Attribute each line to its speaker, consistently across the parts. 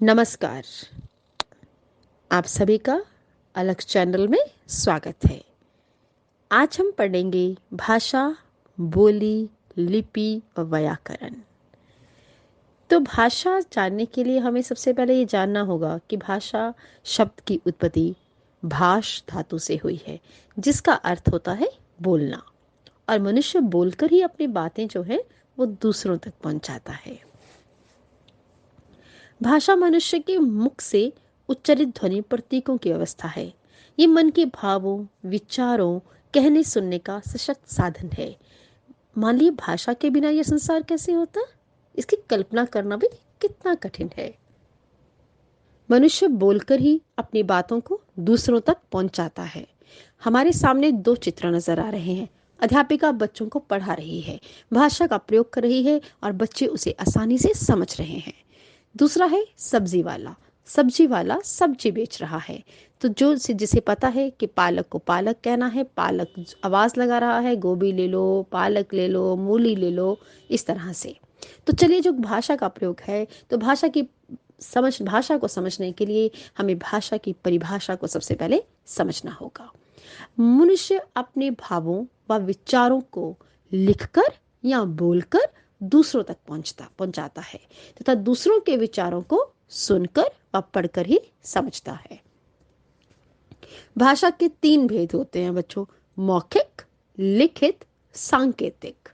Speaker 1: नमस्कार। आप सभी का अलग चैनल में स्वागत है। आज हम पढ़ेंगे भाषा, बोली, लिपि और व्याकरण। तो भाषा जानने के लिए हमें सबसे पहले ये जानना होगा कि भाषा शब्द की उत्पत्ति भाष धातु से हुई है, जिसका अर्थ होता है बोलना। और मनुष्य बोलकर ही अपनी बातें जो है वो दूसरों तक पहुंचाता है। भाषा मनुष्य के मुख से उच्चारित ध्वनि प्रतीकों की अवस्था है। ये मन के भावों, विचारों, कहने सुनने का सशक्त साधन है। मान लीजिए भाषा के बिना यह संसार कैसे होता, इसकी कल्पना करना भी कितना कठिन है। मनुष्य बोलकर ही अपनी बातों को दूसरों तक पहुंचाता है। हमारे सामने दो चित्र नजर आ रहे हैं। अध्यापिका बच्चों को पढ़ा रही है, भाषा का प्रयोग कर रही है और बच्चे उसे आसानी से समझ रहे हैं। दूसरा है सब्जी वाला। सब्जी वाला सब्जी बेच रहा है। तो जो जिसे पता है कि पालक को पालक कहना है, पालक आवाज लगा रहा है, गोभी ले लो, पालक ले लो, मूली ले लो, इस तरह से। तो चलिए, जो भाषा का प्रयोग है, तो भाषा को समझने के लिए हमें भाषा की परिभाषा को सबसे पहले समझना होगा। मनुष्य अपने भावों व विचारों को लिखकर या बोलकर दूसरों तक पहुंचाता है तथा दूसरों के विचारों को सुनकर व पढ़कर ही समझता है। भाषा के तीन भेद होते हैं बच्चों: मौखिक, लिखित, सांकेतिक।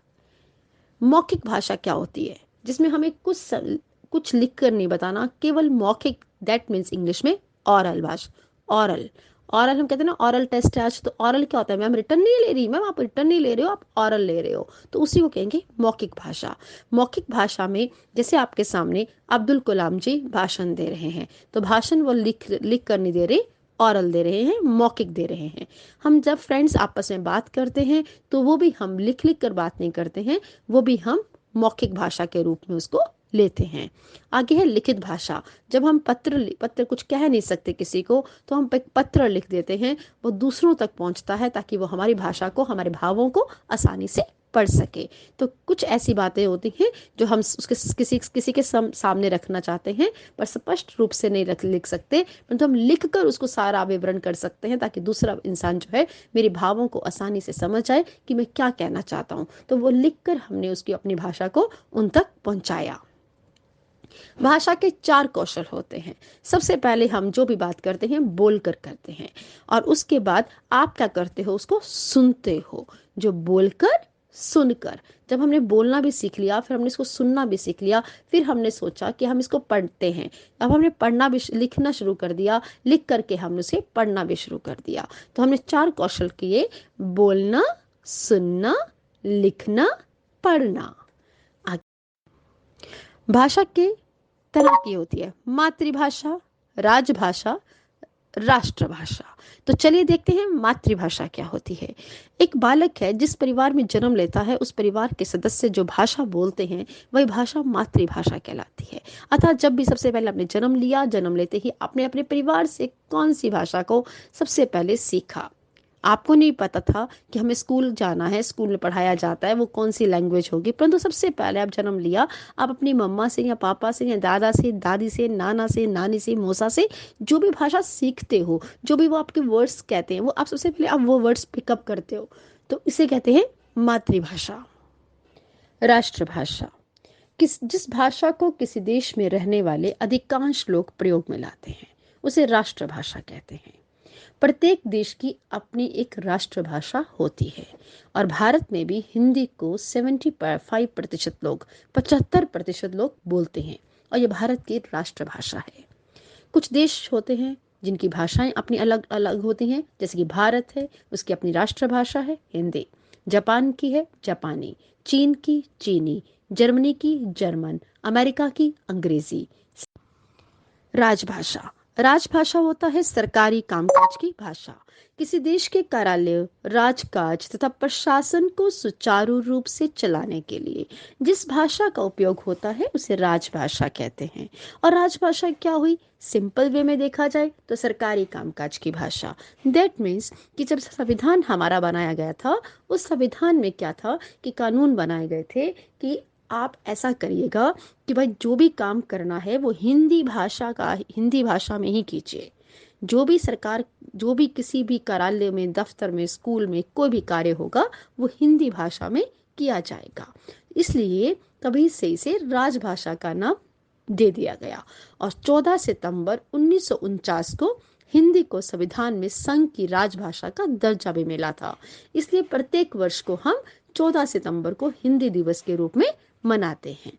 Speaker 1: मौखिक भाषा क्या होती है? जिसमें हमें कुछ लिख कर नहीं बताना, केवल मौखिक। दैट मीन्स इंग्लिश में ऑरल भाषा। ऑरल ऑरल हम कहते हैं ना, ऑरल टेस्ट है आज। तो ऑरल क्या होता है? मैम रिटर्न नहीं ले रही, मैम आप रिटर्न नहीं ले रहे हो, आप ऑरल ले रहे हो, तो उसी को कहेंगे मौखिक भाषा। मौखिक भाषा में जैसे आपके सामने अब्दुल कलाम जी भाषण दे रहे हैं, तो भाषण वो लिख लिख कर नहीं दे रहे, ऑरल दे रहे हैं, मौखिक दे रहे हैं। हम जब फ्रेंड्स आपस में बात करते हैं तो वो भी हम लिख लिख कर बात नहीं करते हैं, वो भी हम मौखिक भाषा के रूप में उसको लेते हैं। आगे है लिखित भाषा। जब हम पत्र कुछ कह नहीं सकते किसी को, तो हम एक पत्र लिख देते हैं, वो दूसरों तक पहुंचता है ताकि वो हमारी भाषा को, हमारे भावों को आसानी से पढ़ सके। तो कुछ ऐसी बातें होती हैं जो हम उसके किसी के सामने रखना चाहते हैं, पर स्पष्ट रूप से नहीं लिख सकते, परंतु हम लिख कर उसको सारा विवरण कर सकते हैं ताकि दूसरा इंसान जो है मेरे भावों को आसानी से समझ जाए कि मैं क्या कहना चाहता हूँ। तो वो लिख कर हमने उसकी अपनी भाषा को उन तक पहुंचाया। भाषा के चार कौशल होते हैं। सबसे पहले हम जो भी बात करते हैं बोलकर करते हैं, और उसके बाद आप क्या करते हो? उसको सुनते हो। जो बोलकर, सुनकर। जब हमने बोलना भी सीख लिया, फिर हमने इसको सुनना भी सीख लिया, फिर हमने सोचा कि हम इसको पढ़ते हैं। अब हमने पढ़ना भी, लिखना शुरू कर दिया, लिख करके हमने उसे पढ़ना भी शुरू कर दिया। तो हमने चार कौशल किए: बोलना, सुनना, लिखना, पढ़ना। भाषा के तरह की होती है: मातृभाषा, राजभाषा, राष्ट्रभाषा। तो चलिए देखते हैं मातृभाषा क्या होती है। एक बालक है, जिस परिवार में जन्म लेता है, उस परिवार के सदस्य जो भाषा बोलते हैं वही भाषा मातृभाषा कहलाती है। अतः जब भी सबसे पहले आपने जन्म लिया, जन्म लेते ही आपने अपने परिवार से कौन सी भाषा को सबसे पहले सीखा? आपको नहीं पता था कि हमें स्कूल जाना है, स्कूल में पढ़ाया जाता है, वो कौन सी लैंग्वेज होगी, परंतु सबसे पहले आप जन्म लिया, आप अपनी मम्मा से या पापा से या दादा से, दादी से, नाना से, नानी से, मौसा से जो भी भाषा सीखते हो, जो भी वो आपके वर्ड्स कहते हैं, वो आप सबसे पहले आप वो वर्ड्स पिकअप करते हो। तो इसे कहते हैं मातृभाषा। राष्ट्रभाषा, जिस भाषा को किसी देश में रहने वाले अधिकांश लोग प्रयोग में लाते हैं, उसे राष्ट्रभाषा कहते हैं। प्रत्येक देश की अपनी एक राष्ट्रभाषा होती है, और भारत में भी हिंदी को 75% लोग, 75% लोग बोलते हैं, और यह भारत की राष्ट्रभाषा है। कुछ देश होते हैं जिनकी भाषाएं अपनी अलग अलग होती हैं, जैसे कि भारत है, उसकी अपनी राष्ट्रभाषा है हिंदी। जापान की है जापानी, चीन की चीनी, जर्मनी की जर्मन, अमेरिका की अंग्रेजी। राजभाषा, राजभाषा होता है सरकारी कामकाज की भाषा। किसी देश के कार्यालय, राजकाज तथा प्रशासन को सुचारू रूप से चलाने के लिए जिस भाषा का उपयोग होता है उसे राजभाषा कहते हैं। और राजभाषा क्या हुई? सिंपल वे में देखा जाए तो सरकारी कामकाज की भाषा। दैट मीन्स कि जब संविधान हमारा बनाया गया था, उस संविधान में क्या था कि कानून बनाए गए थे कि आप ऐसा करिएगा कि भाई जो भी काम करना है वो हिंदी भाषा में ही कीजिए। जो भी किसी भी कार्यालय में, दफ्तर में, स्कूल में कोई भी कार्य होगा वो हिंदी भाषा में किया जाएगा। इसलिए तभी से इसे राजभाषा का नाम दे दिया गया। और 14 सितंबर 1949 को हिंदी को संविधान में संघ की राजभाषा का दर्जा भी मिला था। इसलिए प्रत्येक वर्ष को हम 14 सितंबर को हिंदी दिवस के रूप में मनाते हैं।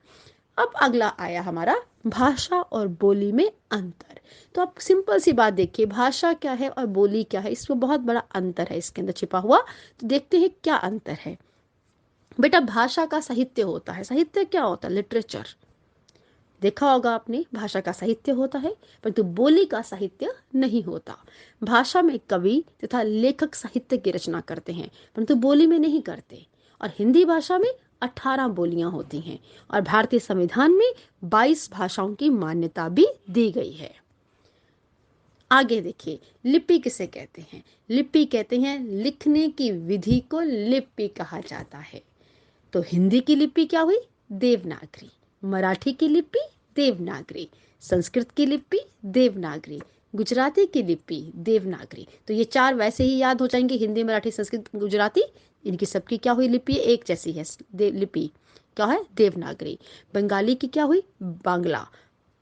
Speaker 1: अब अगला आया हमारा भाषा और बोली में अंतर। तो आप सिंपल सी बात देखिए, भाषा क्या है और बोली क्या है, इसमें बहुत बड़ा अंतर है इसके अंदर छिपा हुआ। तो देखते हैं क्या अंतर है। बेटा, भाषा का साहित्य होता है। साहित्य क्या होता है? लिटरेचर। देखा होगा आपने, भाषा का साहित्य होता है, परंतु बोली का साहित्य नहीं होता। भाषा में कवि तथा लेखक साहित्य की रचना करते हैं, परंतु बोली में नहीं करते। और हिंदी भाषा में 18 बोलियां होती हैं और भारतीय संविधान में 22 भाषाओं की मान्यता भी दी गई है। आगे देखिए, लिपि किसे कहते हैं? लिपि कहते हैं लिखने की विधि को लिपि कहा जाता है। तो हिंदी की लिपि क्या हुई? देवनागरी। मराठी की लिपि देवनागरी। संस्कृत की लिपि देवनागरी। गुजराती की लिपि देवनागरी। तो ये चार वैसे ही याद हो जाएंगे, हिंदी, मराठी, संस्कृत, गुजराती। इनकी सबकी क्या हुई? लिपि एक जैसी है। लिपि क्या है? देवनागरी। बंगाली की क्या हुई? बांग्ला।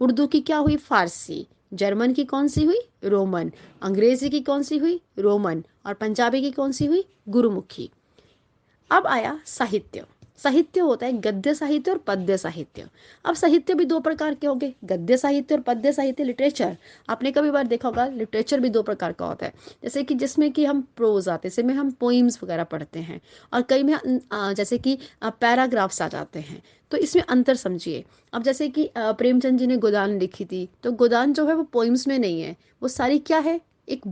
Speaker 1: उर्दू की क्या हुई? फारसी। जर्मन की कौन सी हुई? रोमन। अंग्रेजी की कौन सी हुई? रोमन। और पंजाबी की कौन सी हुई? गुरुमुखी। अब आया साहित्य। साहित्य होता है गद्य साहित्य और पद्य साहित्य। अब साहित्य भी दो प्रकार के होंगे, गद्य साहित्य और पद्य साहित्य। लिटरेचर आपने कभी बार देखा होगा, लिटरेचर भी दो प्रकार का होता है। जैसे कि जिसमें कि हम प्रोज आते हैं, जिसमें हम पोइम्स वगैरह पढ़ते हैं, और कई में जैसे कि पैराग्राफ्स आ जाते हैं। तो इसमें अंतर समझिए। अब जैसे कि प्रेमचंद जी ने गोदान लिखी थी, तो गोदान जो है वो पोइम्स में नहीं है, वो सारी क्या है? एक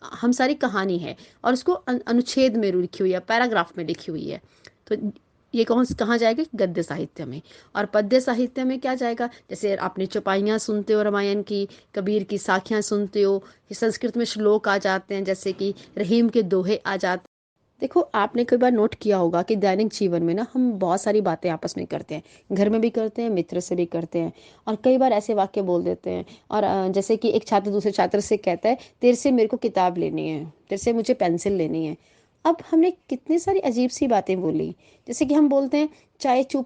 Speaker 1: हम सारी कहानी है, और उसको अनुच्छेद में लिखी हुई है, पैराग्राफ में लिखी हुई है। तो ये कहाँ जाएगा? गद्य साहित्य में। और पद्य साहित्य में क्या जाएगा? जैसे आपने चौपाइयाँ सुनते हो रामायण की, कबीर की साखियाँ सुनते हो, संस्कृत में श्लोक आ जाते हैं, जैसे कि रहीम के दोहे आ जाते हैं। देखो, आपने कई बार नोट किया होगा कि दैनिक जीवन में ना हम बहुत सारी बातें आपस में करते हैं, घर में भी करते हैं, मित्र से भी करते हैं, और कई बार ऐसे वाक्य बोल देते हैं। और जैसे कि एक छात्र दूसरे छात्र से कहता है, तेरे से मेरे को किताब लेनी है, तेरे से मुझे पेंसिल लेनी है। अब हमने कितनी सारी अजीब सी बातें बोली। जैसे कि हम बोलते हैं, चाय चू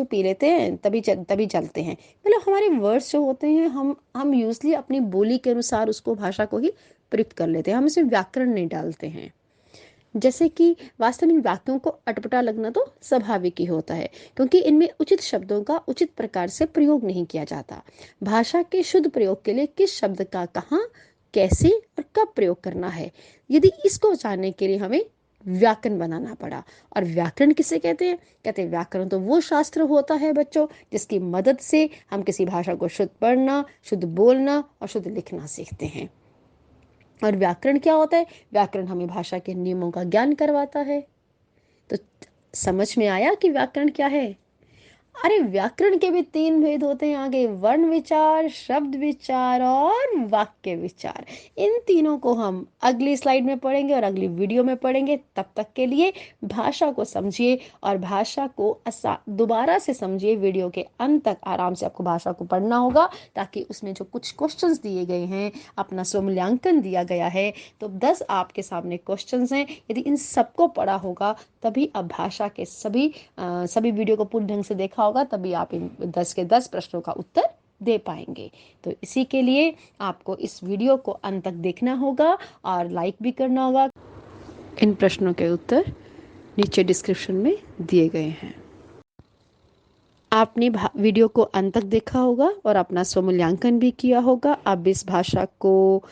Speaker 1: पी लेते हैं, तभी चलते हैं। मतलब हमारे वर्ड्स जो होते हैं, हम यूजली अपनी बोली के अनुसार उसको, भाषा को ही प्रयुक्त कर लेते हैं, हम इसमें व्याकरण नहीं डालते हैं। जैसे कि वास्तव में वाक्यों को अटपटा लगना तो स्वाभाविक ही होता है, क्योंकि इनमें उचित शब्दों का उचित प्रकार से प्रयोग नहीं किया जाता। भाषा के शुद्ध प्रयोग के लिए किस शब्द का कहाँ, कैसे और कब प्रयोग करना है, यदि इसको जानने के लिए हमें व्याकरण बनाना पड़ा। और व्याकरण किसे कहते हैं? कहते हैं व्याकरण तो वो शास्त्र होता है बच्चों, जिसकी मदद से हम किसी भाषा को शुद्ध पढ़ना, शुद्ध बोलना और शुद्ध लिखना सीखते हैं। और व्याकरण क्या होता है? व्याकरण हमें भाषा के नियमों का ज्ञान करवाता है। तो समझ में आया कि व्याकरण क्या है? अरे, व्याकरण के भी 3 भेद होते हैं आगे: वर्ण विचार, शब्द विचार और वाक्य विचार। इन तीनों को हम अगली स्लाइड में पढ़ेंगे और अगली वीडियो में पढ़ेंगे। तब तक के लिए भाषा को समझिए और भाषा को दोबारा से समझिए। वीडियो के अंत तक आराम से आपको भाषा को पढ़ना होगा, ताकि उसमें जो कुछ क्वेश्चंस दिए गए हैं, अपना स्वमूल्यांकन दिया गया है, तो 10 आपके सामने क्वेश्चंस हैं। यदि इन सबको पढ़ा होगा, तभी अब भाषा के सभी वीडियो को पूर्ण ढंग से देखा होगा, तभी आप इन 10 के 10 प्रश्नों का उत्तर दे पाएंगे। तो इसी के लिए आपको इस वीडियो को अंत तक देखना होगा और लाइक भी करना होगा। इन प्रश्नों के उत्तर नीचे डिस्क्रिप्शन में दिए गए हैं। आपने वीडियो को अंत तक देखा होगा और अपना स्वमूल्यांकन भी किया होगा। अब इस भाषा को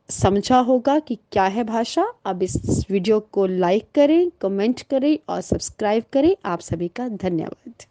Speaker 1: समझा होगा कि क्या है भाषा। अब इस वीडियो को लाइक करें, कमेंट करें और सब्सक्राइब करें। आप सभी का धन्यवाद।